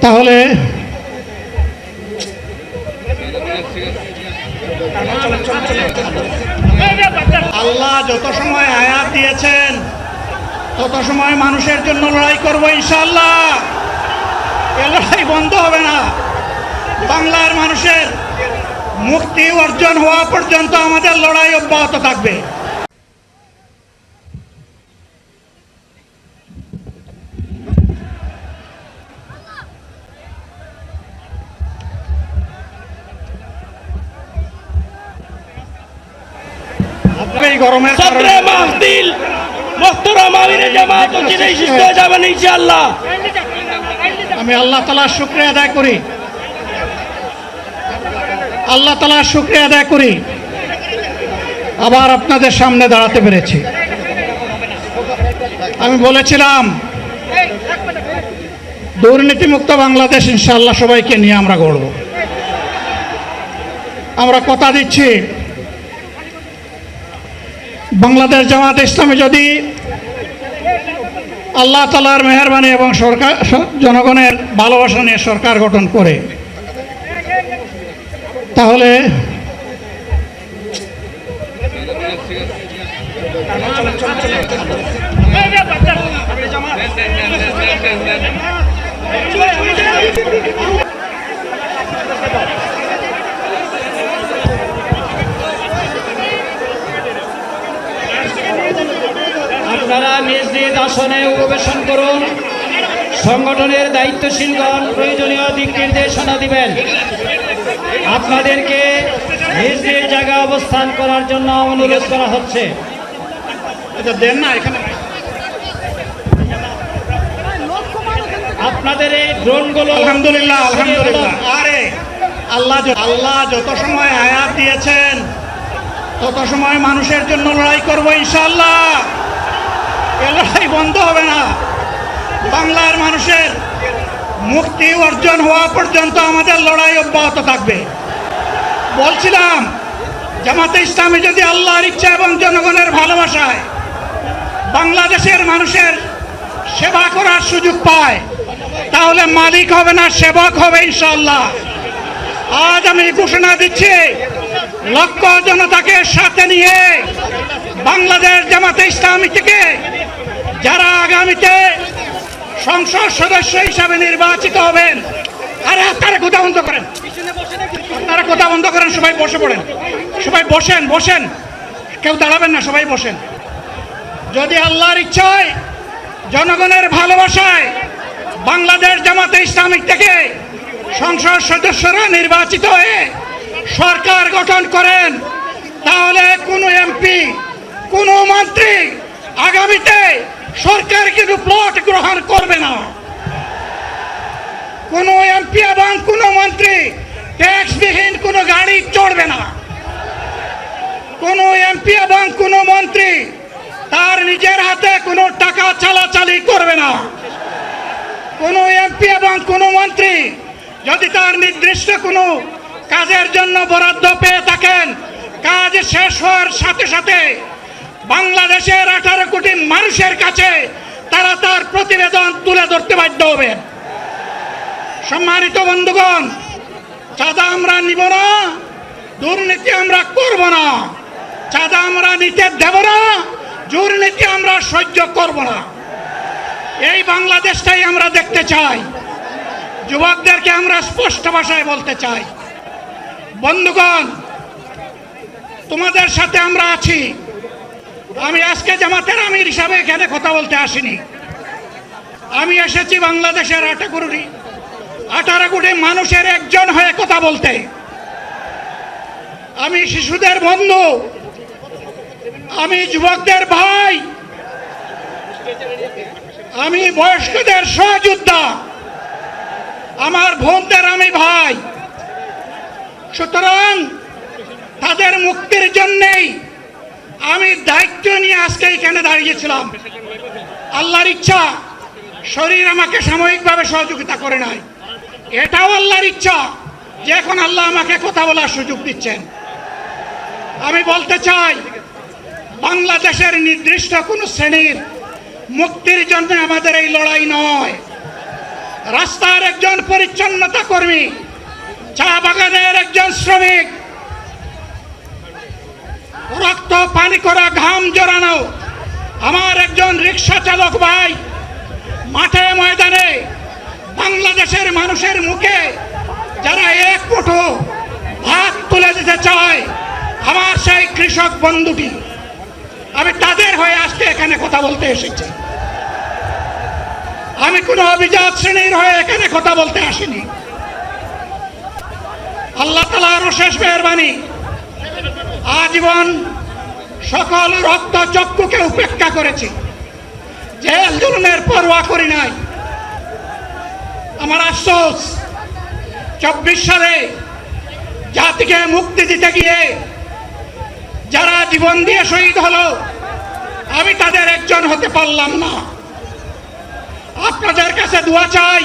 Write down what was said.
তাহলে আল্লাহ যত সময় আয়াত দিয়েছেন তত সময় মানুষের জন্য লড়াই করবো ইনশাআল্লাহ। এ লড়াই বন্ধ হবে না। বাংলার মানুষের মুক্তি অর্জন হওয়া পর্যন্ত আমাদের লড়াই অব্যাহত থাকবে। এই গরমের কারণে আমি আল্লাহ তাআলার শুকরিয়া আদায় করি, আল্লাহ তাআলার শুকরিয়া আদায় করি আবার আপনাদের সামনে দাঁড়াতে পেরেছি। আমি বলেছিলাম দুর্নীতিমুক্ত বাংলাদেশ ইনশাআল্লাহ সবাইকে নিয়ে আমরা গড়ব। আমরা কথা দিচ্ছি বাংলাদেশ জামাত ইসলামী যদি আল্লাহ তাআলার মেহেরবানি এবং সরকার জনগণের ভালোবাসা নিয়ে সরকার গঠন করে তাহলে আপনারা নিজ নিজ আসনে উপবেশন করুন। সংগঠনের দায়িত্বশীলগণ প্রয়োজনীয় দিক নির্দেশনা দিবেন। আপনাদেরকে নিজ নিজ জায়গায় অবস্থান করার জন্য অনুরোধ করা হচ্ছে। দেন না এখানে আপনাদের এই ড্রোনগুলো আলহামদুলিল্লাহ আলহামদুলিল্লাহ। আরে আল্লাহ যত সময় আয়াত দিয়েছেন তত সময় মানুষের জন্য লড়াই করবো ইনশাআল্লাহ। এ লড়াই বন্ধ হবে না। বাংলার মানুষের মুক্তি অর্জন হওয়া পর্যন্ত আমাদের লড়াই অব্যাহত থাকবে। বলছিলাম জামাতে ইসলামী যদি আল্লাহর ইচ্ছা এবং জনগণের ভালোবাসায় বাংলাদেশের মানুষের সেবা করার সুযোগ পায় তাহলে মালিক হবে না, সেবক হবে ইনশাআল্লাহ। আজ আমি ঘোষণা দিচ্ছি লক্ষ জনতাকে সাথে নিয়ে বাংলাদেশ জামাতে ইসলামী থেকে যারা আগামীতে সংসদ সদস্য হিসাবে নির্বাচিত হবেন, আরে আপনারা কথা বন্ধ করেন, আপনারা কথা বন্ধ করেন, সবাই বসে পড়েন, সবাই বসেন বসেন, কেউ দাঁড়াবেন না, সবাই বসেন। যদি আল্লাহর ইচ্ছায় জনগণের ভালোবাসায় বাংলাদেশ জামাতে ইসলামী থেকে সংসদ সদস্যরা নির্বাচিত হয়ে সরকার গঠন করেন তাহলে কোনো এমপি কোনো মন্ত্রী আগামীতে সরকার কিন্তু প্লট গ্রহণ করবে না। কোনো এমপি এবং কোনো মন্ত্রী ট্যাক্সবিহীন কোনো গাড়ি চড়বে না। কোনো এমপি এবং কোনো মন্ত্রী তার নিজের হাতে কোনো টাকা চালাচালি করবে না। কোনো এমপি এবং কোনো মন্ত্রী যদি তার নির্দিষ্ট কোনো কাজের জন্য বরাদ্দ পেয়ে থাকেন, কাজ শেষ হওয়ার সাথে সাথে বাংলাদেশের 18 কোটি মানুষের কাছে তারা তার প্রতিবেদন তুলে ধরতে বাধ্য হবেন। সম্মানিত বন্ধুগণ, চাঁদা আমরা নিব না, দুর্নীতি আমরা করব না, চাঁদা আমরা নিতে দেব না, দুর্নীতি আমরা সহ্য করব না। এই বাংলাদেশটাই আমরা দেখতে চাই। যুবকদেরকে আমরা স্পষ্ট ভাষায় বলতে চাই, বন্ধুগণ তোমাদের সাথে আমরা আছি। আমি আজকে জামাতের আমির হিসাবে এখানে কথা বলতে আসিনি। আমি এসেছি বাংলাদেশের 18 কোটি মানুষের একজন হয়ে কথা বলতে। আমি শিশুদের বন্ধু, আমি যুবকদের ভাই, আমি বয়স্কদের সহযোদ্ধা, আমার বোনদের আমি ভাই। সুতরাং তাদের মুক্তির জন্যেই আমি দায়িত্ব নিয়ে আজকে এখানে দাঁড়িয়েছিলাম। আল্লাহর ইচ্ছা শরীর আমাকে সাময়িকভাবে সহযোগিতা করে নাই, এটাও আল্লাহর ইচ্ছা যে এখন আল্লাহ আমাকে কথা বলার সুযোগ দিচ্ছেন। আমি বলতে চাই বাংলাদেশের নির্দিষ্ট কোনো শ্রেণীর মুক্তির জন্য আমাদের এই লড়াই নয়। রাস্তার একজন পরিচ্ছন্নতা কর্মী, চা বাগানের একজন শ্রমিক, রক্ত পানি করা ঘাম জড়ানো আমার একজন রিক্সা চালক ভাই মাঠে ময়দানে বাংলাদেশের মানুষের মুখে যারা এক মুঠো ভাত তুলে দিতে চায়, আমার সেই কৃষক বন্ধুটি, আমি তাদের হয়ে আজকে এখানে কথা বলতে এসেছি। আমি কোনো অভিজাত শ্রেণীর হয়ে এখানে কথা বলতে আসিনি। আল্লাহ তাআলার অশেষ মেহেরবানি, আজীবন সকল রক্ত চক্ষুকে উপেক্ষা করেছি, জেল জুলুমের পরোয়া করি নাই। আমার আফসোস 24 সালে জাতিকে মুক্তি দিতে গিয়ে যারা জীবন দিয়ে শহীদ হলো, আমি তাদের একজন হতে পারলাম না। আপনাদের কাছে দোয়া চাই,